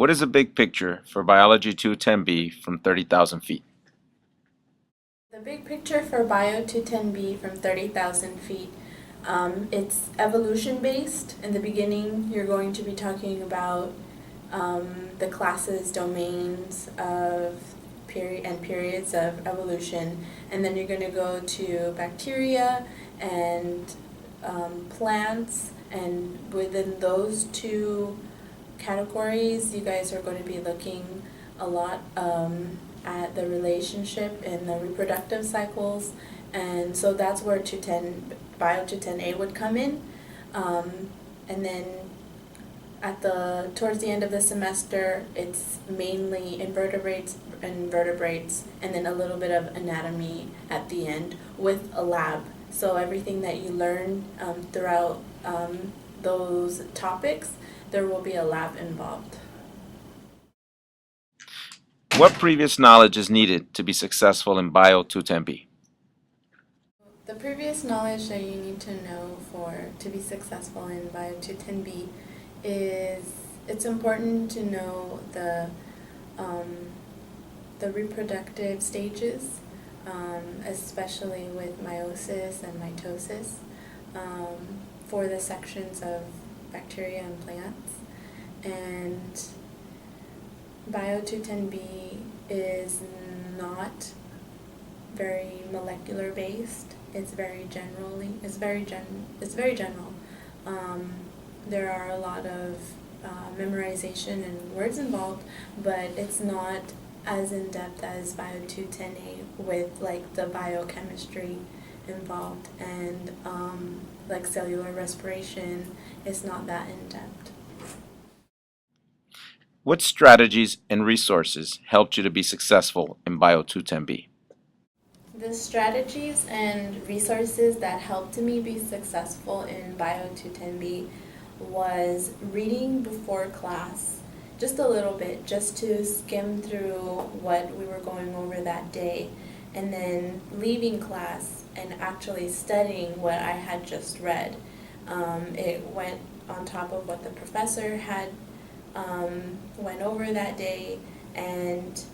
What is a big picture for Biology 210B from 30,000 feet? The big picture for Bio 210B from 30,000 feet, it's evolution based. In the beginning, you're going to be talking about the classes, domains of period and periods of evolution, and then you're going to go to bacteria and plants, and within those two categories, you guys are going to be looking a lot at the relationship in the reproductive cycles, and so that's where 210 Bio 210A would come in, and then towards the end of the semester, it's mainly invertebrates and vertebrates, and then a little bit of anatomy at the end with a lab. So everything that you learn throughout those topics, there will be a lab involved. What previous knowledge is needed to be successful in Bio 210B? The previous knowledge that you need to know to be successful in Bio 210B is it's important to know the reproductive stages, especially with meiosis and mitosis, for the sections of bacteria and plants. And Bio 210B is not very molecular based. It's very general. There are a lot of memorization and words involved, but it's not as in depth as Bio 210A with like the biochemistry involved, and like cellular respiration is not that in depth. What strategies and resources helped you to be successful in Bio 210B? The strategies and resources that helped me be successful in Bio 210B was reading before class, just a little bit, just to skim through what we were going over that day, and then leaving class and actually studying what I had just read. It went on top of what the professor had went over that day, and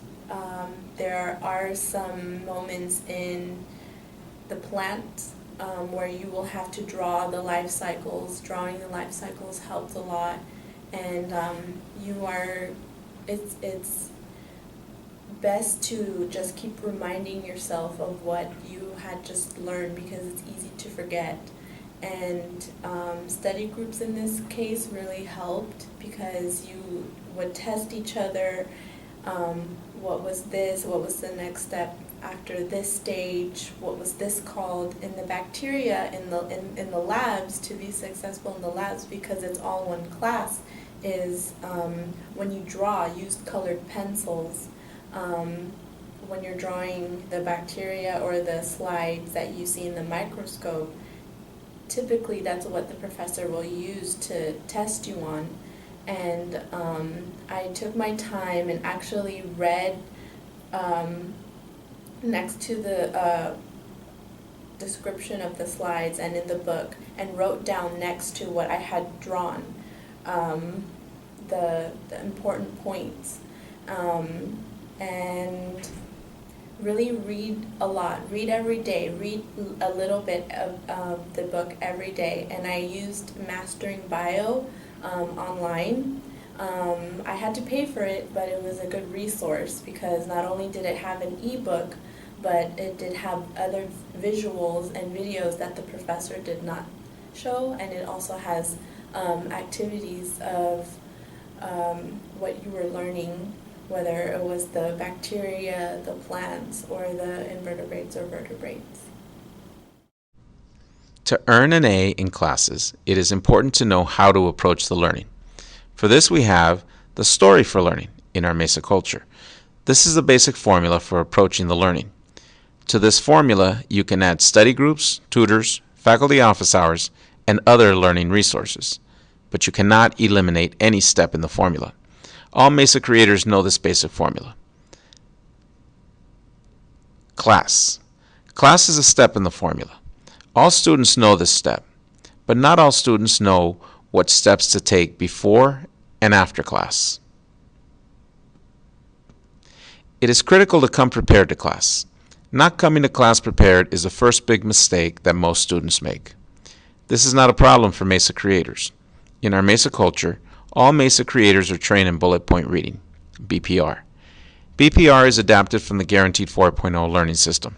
there are some moments in the plant where you will have to draw the life cycles. Drawing the life cycles helped a lot, and it's best to just keep reminding yourself of what you had just learned because it's easy to forget. And study groups in this case really helped because you would test each other. What was this? What was the next step after this stage? What was this called? In the bacteria, in the labs, to be successful in the labs, because it's all one class, is when you draw, use colored pencils. When you're drawing the bacteria or the slides that you see in the microscope, typically that's what the professor will use to test you on. And I took my time and actually read next to the description of the slides and in the book, and wrote down next to what I had drawn the important points, and really read a lot. Read every day. Read a little bit of the book every day. And I used Mastering Bio online. I had to pay for it, but it was a good resource because not only did it have an ebook, but it did have other visuals and videos that the professor did not show, and it also has activities of what you were learning, whether it was the bacteria, the plants, or the invertebrates or vertebrates. To earn an A in classes, it is important to know how to approach the learning. For this, we have the story for learning in our Mesa culture. This is the basic formula for approaching the learning. To this formula, you can add study groups, tutors, faculty office hours, and other learning resources. But you cannot eliminate any step in the formula. All Mesa creators know this basic formula. Class. Class is a step in the formula. All students know this step, but not all students know what steps to take before and after class. It is critical to come prepared to class. Not coming to class prepared is the first big mistake that most students make. This is not a problem for Mesa creators. In our Mesa culture, all Mesa creators are trained in bullet point reading, BPR. BPR is adapted from the Guaranteed 4.0 learning system.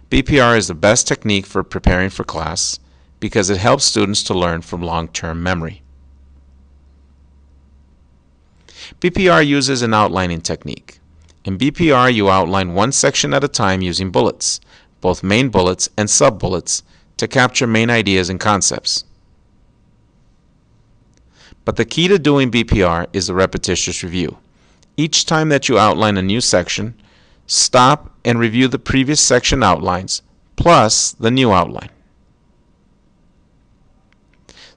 BPR is the best technique for preparing for class because it helps students to learn from long-term memory. BPR uses an outlining technique. In BPR, you outline one section at a time using bullets, both main bullets and sub-bullets, to capture main ideas and concepts. But the key to doing BPR is the repetitious review. Each time that you outline a new section, stop and review the previous section outlines plus the new outline.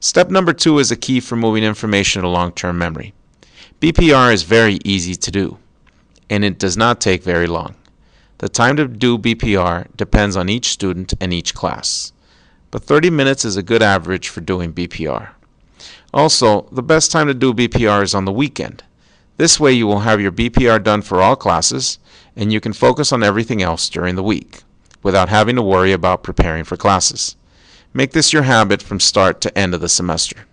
Step number 2 is a key for moving information to long-term memory. BPR is very easy to do, and it does not take very long. The time to do BPR depends on each student and each class, but 30 minutes is a good average for doing BPR. Also, the best time to do BPR is on the weekend. This way you will have your BPR done for all classes, and you can focus on everything else during the week, without having to worry about preparing for classes. Make this your habit from start to end of the semester.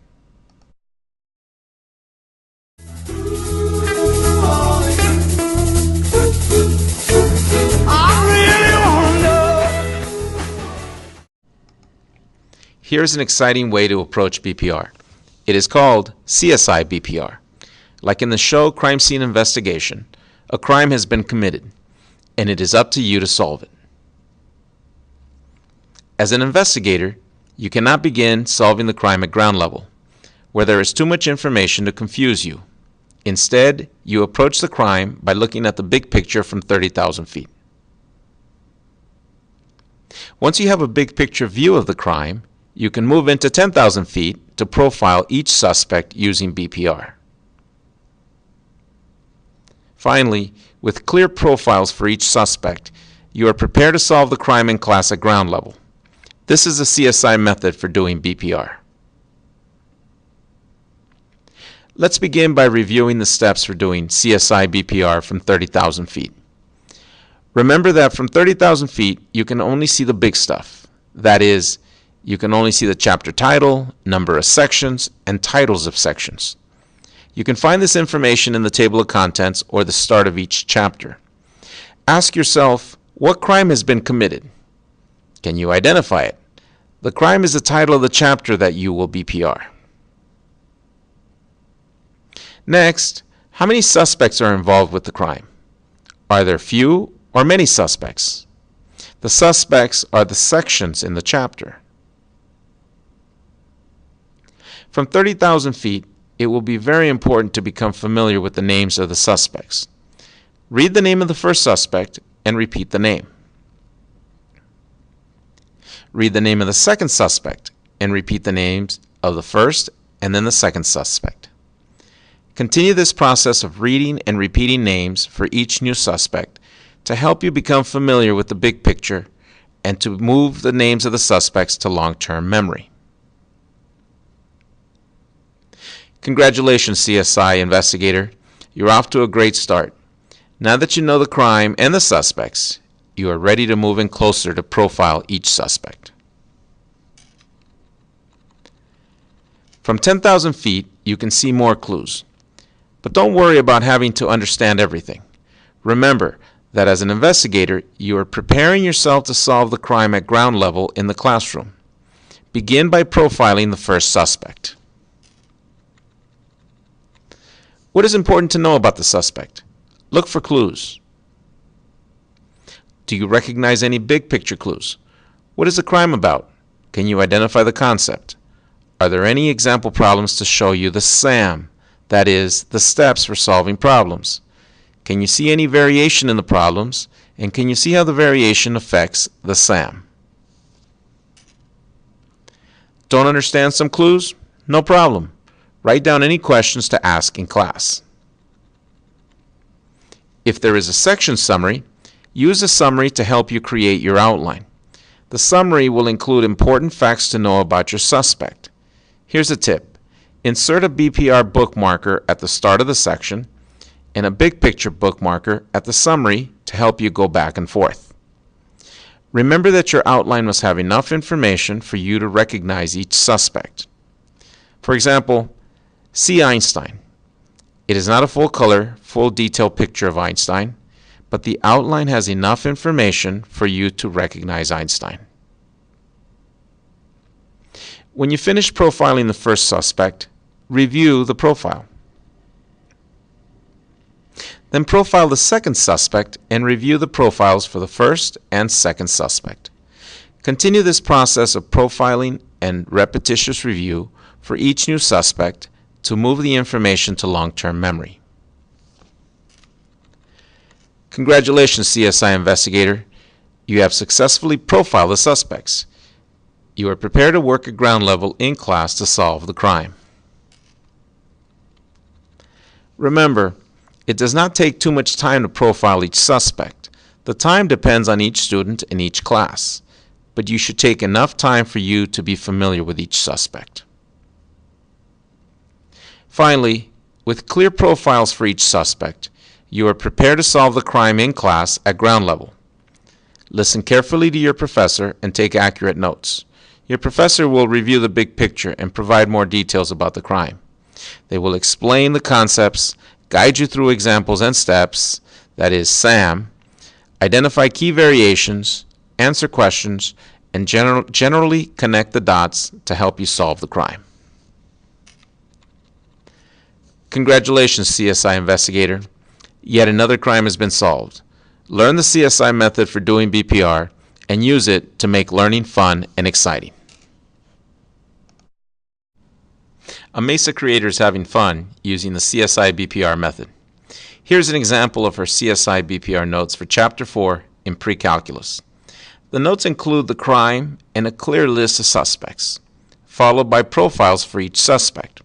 Here's an exciting way to approach BPR. It is called CSI BPR. Like in the show Crime Scene Investigation, a crime has been committed, and it is up to you to solve it. As an investigator, you cannot begin solving the crime at ground level, where there is too much information to confuse you. Instead, you approach the crime by looking at the big picture from 30,000 feet. Once you have a big picture view of the crime, you can move into 10,000 feet to profile each suspect using BPR. Finally, with clear profiles for each suspect, you are prepared to solve the crime in class at ground level. This is the CSI method for doing BPR. Let's begin by reviewing the steps for doing CSI BPR from 30,000 feet. Remember that from 30,000 feet, you can only see the big stuff. That is, you can only see the chapter title, number of sections, and titles of sections. You can find this information in the table of contents or the start of each chapter. Ask yourself, what crime has been committed? Can you identify it? The crime is the title of the chapter that you will BPR. Next, how many suspects are involved with the crime? Are there few or many suspects? The suspects are the sections in the chapter. From 30,000 feet, it will be very important to become familiar with the names of the suspects. Read the name of the first suspect and repeat the name. Read the name of the second suspect and repeat the names of the first and then the second suspect. Continue this process of reading and repeating names for each new suspect to help you become familiar with the big picture and to move the names of the suspects to long-term memory. Congratulations, CSI investigator. You're off to a great start. Now that you know the crime and the suspects, you are ready to move in closer to profile each suspect. From 10,000 feet, you can see more clues. But don't worry about having to understand everything. Remember that as an investigator, you are preparing yourself to solve the crime at ground level in the classroom. Begin by profiling the first suspect. What is important to know about the suspect? Look for clues. Do you recognize any big picture clues? What is the crime about? Can you identify the concept? Are there any example problems to show you the SAM, that is, the steps for solving problems? Can you see any variation in the problems? And can you see how the variation affects the SAM? Don't understand some clues? No problem. Write down any questions to ask in class. If there is a section summary, use the summary to help you create your outline. The summary will include important facts to know about your suspect. Here's a tip. Insert a BPR bookmarker at the start of the section. and a big picture bookmarker at the summary to help you go back and forth. Remember that your outline must have enough information for you to recognize each suspect. For example, see Einstein. It is not a full color, full detail picture of Einstein, but the outline has enough information for you to recognize Einstein. When you finish profiling the first suspect, review the profile. Then profile the second suspect and review the profiles for the first and second suspect. Continue this process of profiling and repetitious review for each new suspect to move the information to long-term memory. Congratulations, CSI investigator. You have successfully profiled the suspects. You are prepared to work at ground level in class to solve the crime. Remember, it does not take too much time to profile each suspect. The time depends on each student and each class, but you should take enough time for you to be familiar with each suspect. Finally, with clear profiles for each suspect, you are prepared to solve the crime in class at ground level. Listen carefully to your professor and take accurate notes. Your professor will review the big picture and provide more details about the crime. They will explain the concepts, guide you through examples and steps, that is SAM, identify key variations, answer questions, and generally connect the dots to help you solve the crime. Congratulations, CSI investigator. Yet another crime has been solved. Learn the CSI method for doing BPR and use it to make learning fun and exciting. A MESA creator is having fun using the CSI BPR method. Here's an example of her CSI BPR notes for Chapter 4 in Pre-Calculus. The notes include the crime and a clear list of suspects, followed by profiles for each suspect.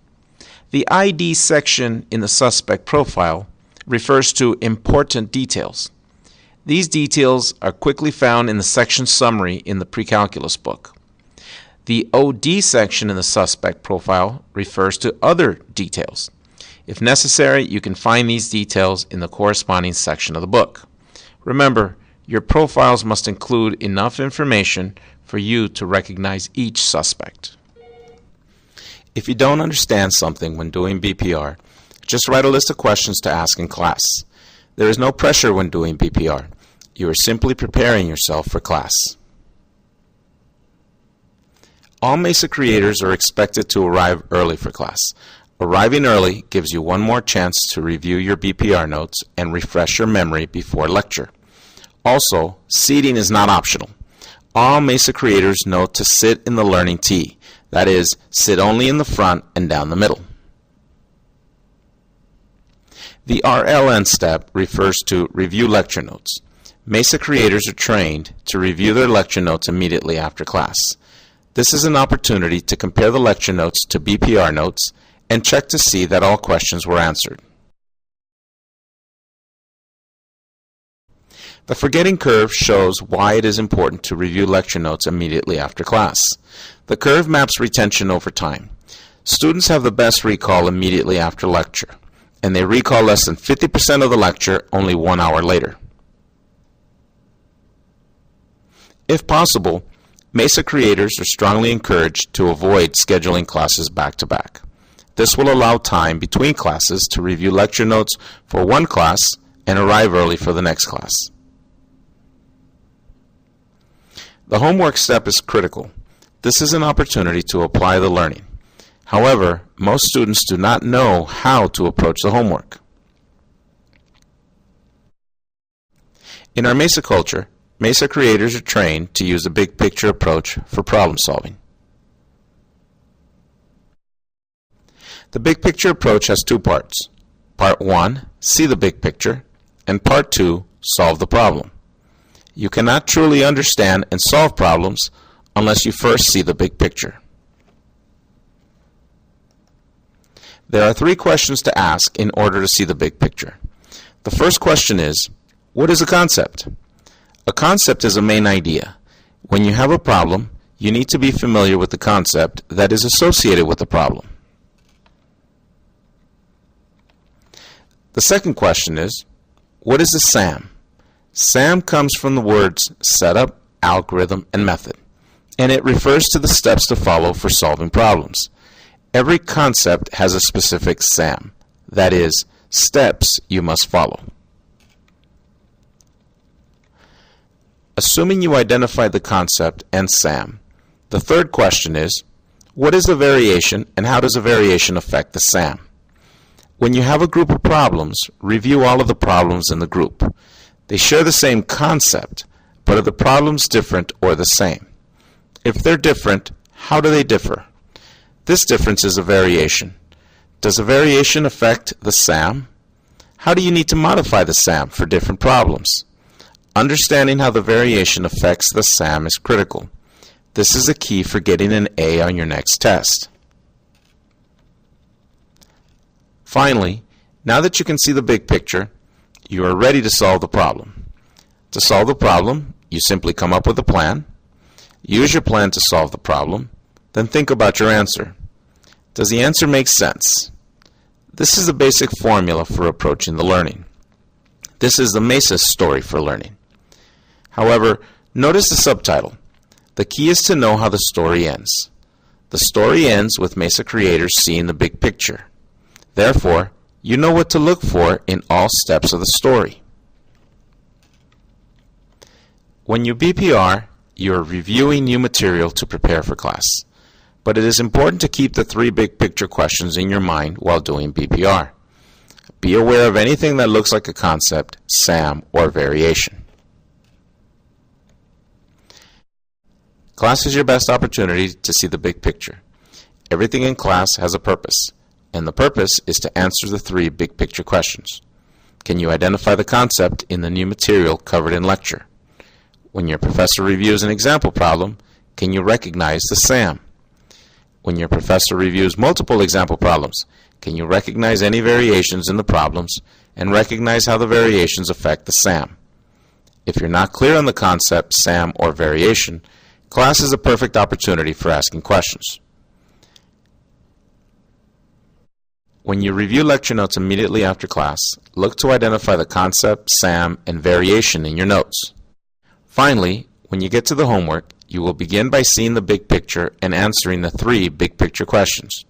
The ID section in the suspect profile refers to important details. These details are quickly found in the section summary in the Pre-Calculus book. The OD section in the suspect profile refers to other details. If necessary, you can find these details in the corresponding section of the book. Remember, your profiles must include enough information for you to recognize each suspect. If you don't understand something when doing BPR, just write a list of questions to ask in class. There is no pressure when doing BPR. You are simply preparing yourself for class. All MESA creators are expected to arrive early for class. Arriving early gives you one more chance to review your BPR notes and refresh your memory before lecture. Also, seating is not optional. All MESA creators know to sit in the learning T. That is, sit only in the front and down the middle. The RLN step refers to review lecture notes. MESA creators are trained to review their lecture notes immediately after class. This is an opportunity to compare the lecture notes to BPR notes and check to see that all questions were answered. The forgetting curve shows why it is important to review lecture notes immediately after class. The curve maps retention over time. Students have the best recall immediately after lecture, and they recall less than 50% of the lecture only 1 hour later. If possible, MESA creators are strongly encouraged to avoid scheduling classes back-to-back. This will allow time between classes to review lecture notes for one class and arrive early for the next class. The homework step is critical. This is an opportunity to apply the learning. However, most students do not know how to approach the homework. In our MESA culture, MESA creators are trained to use a big picture approach for problem solving. The big picture approach has two parts. Part 1, see the big picture, and Part 2, solve the problem. You cannot truly understand and solve problems unless you first see the big picture. There are 3 questions to ask in order to see the big picture. The first question is, what is a concept? A concept is a main idea. When you have a problem, you need to be familiar with the concept that is associated with the problem. The second question is, what is a SAM? SAM comes from the words setup, algorithm, and method, and it refers to the steps to follow for solving problems. Every concept has a specific SAM, that is, steps you must follow. Assuming you identified the concept and SAM, the third question is, what is a variation and how does a variation affect the SAM? When you have a group of problems, review all of the problems in the group. They share the same concept, but are the problems different or the same? If they're different, how do they differ? This difference is a variation. Does a variation affect the SAM? How do you need to modify the SAM for different problems? Understanding how the variation affects the SAM is critical. This is a key for getting an A on your next test. Finally, now that you can see the big picture, you are ready to solve the problem. To solve the problem, you simply come up with a plan, use your plan to solve the problem, then think about your answer. Does the answer make sense? This is the basic formula for approaching the learning. This is the MESA story for learning. However, notice the subtitle. The key is to know how the story ends. The story ends with MESA creators seeing the big picture. Therefore, you know what to look for in all steps of the story. When you BPR, you are reviewing new material to prepare for class. But it is important to keep the three big picture questions in your mind while doing BPR. Be aware of anything that looks like a concept, SAM, or variation. Class is your best opportunity to see the big picture. Everything in class has a purpose, and the purpose is to answer the three big picture questions. Can you identify the concept in the new material covered in lecture? When your professor reviews an example problem, can you recognize the SAM? When your professor reviews multiple example problems, can you recognize any variations in the problems and recognize how the variations affect the SAM? If you're not clear on the concept, SAM, or variation, class is a perfect opportunity for asking questions. When you review lecture notes immediately after class, look to identify the concept, SAM, and variation in your notes. Finally, when you get to the homework, you will begin by seeing the big picture and answering the three big picture questions.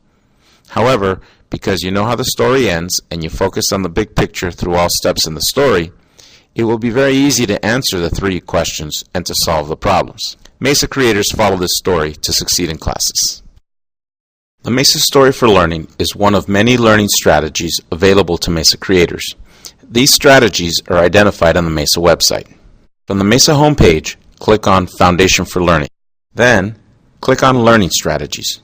However, because you know how the story ends and you focus on the big picture through all steps in the story, it will be very easy to answer the three questions and to solve the problems. MESA creators follow this story to succeed in classes. The MESA Story for Learning is one of many learning strategies available to MESA creators. These strategies are identified on the MESA website. From the MESA homepage, click on Foundation for Learning. Then, click on Learning Strategies.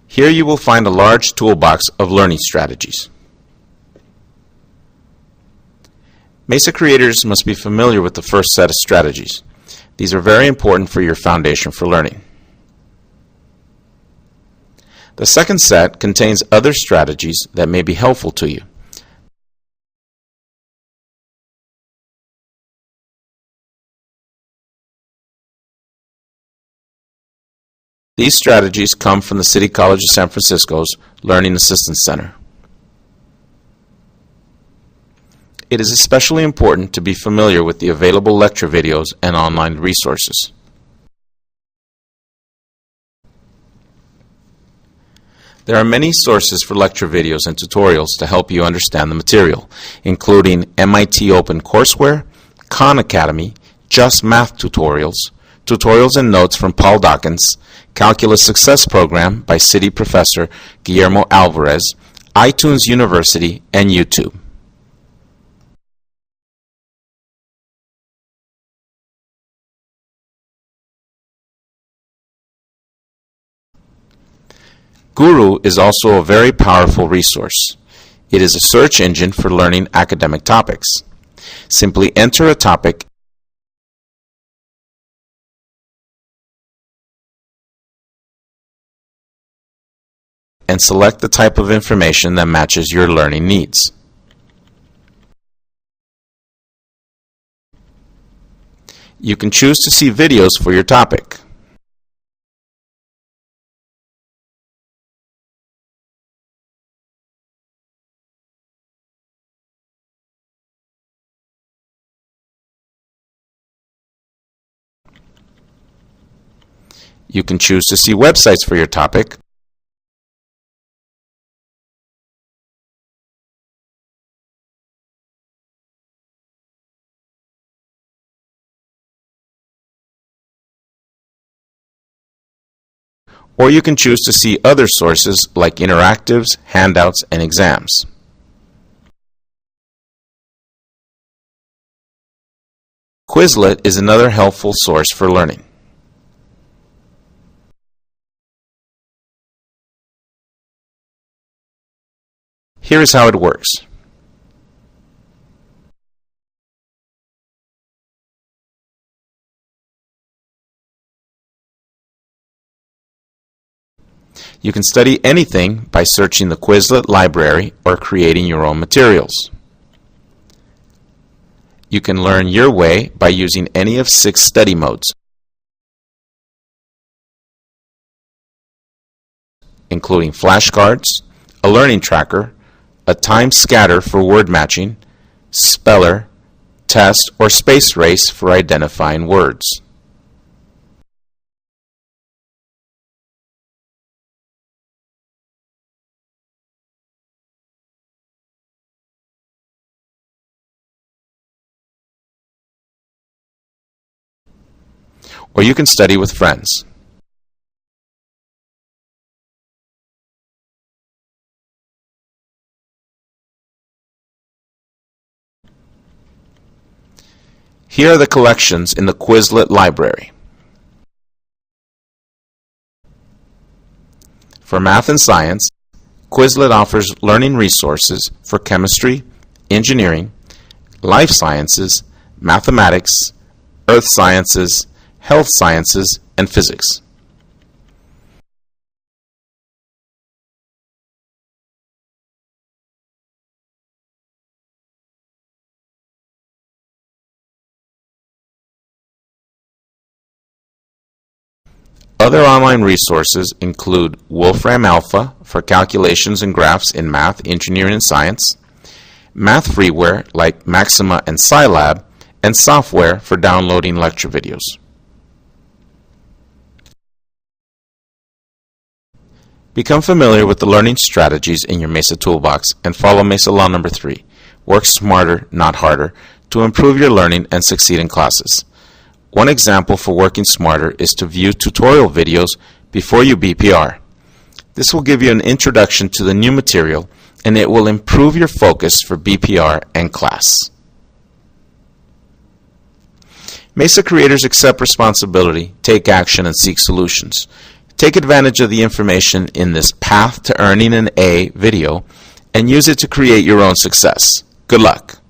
Here you will find a large toolbox of learning strategies. MESA creators must be familiar with the first set of strategies. These are very important for your foundation for learning. The second set contains other strategies that may be helpful to you. These strategies come from the City College of San Francisco's Learning Assistance Center. It is especially important to be familiar with the available lecture videos and online resources. There are many sources for lecture videos and tutorials to help you understand the material, including MIT OpenCourseWare, Khan Academy, Just Math Tutorials, tutorials and notes from Paul Dawkins, Calculus Success Program by City Professor Guillermo Alvarez, iTunes University, and YouTube. Guru is also a very powerful resource. It is a search engine for learning academic topics. Simply enter a topic and select the type of information that matches your learning needs. You can choose to see videos for your topic. You can choose to see websites for your topic, or you can choose to see other sources like interactives, handouts, and exams. Quizlet is another helpful source for learning. Here is how it works. You can study anything by searching the Quizlet library or creating your own materials. You can learn your way by using any of 6 study modes, including flashcards, a learning tracker, a time scatter for word matching, speller, test, or space race for identifying words. Or you can study with friends. Here are the collections in the Quizlet library. For math and science, Quizlet offers learning resources for chemistry, engineering, life sciences, mathematics, earth sciences, health sciences, and physics. Other online resources include Wolfram Alpha for calculations and graphs in math, engineering, and science, math freeware like Maxima and Scilab, and software for downloading lecture videos. Become familiar with the learning strategies in your MESA toolbox and follow MESA Law number 3. Work smarter, not harder, to improve your learning and succeed in classes. One example for working smarter is to view tutorial videos before you BPR. This will give you an introduction to the new material, and it will improve your focus for BPR and class. MESA creators accept responsibility, take action, and seek solutions. Take advantage of the information in this Path to Earning an A video and use it to create your own success. Good luck.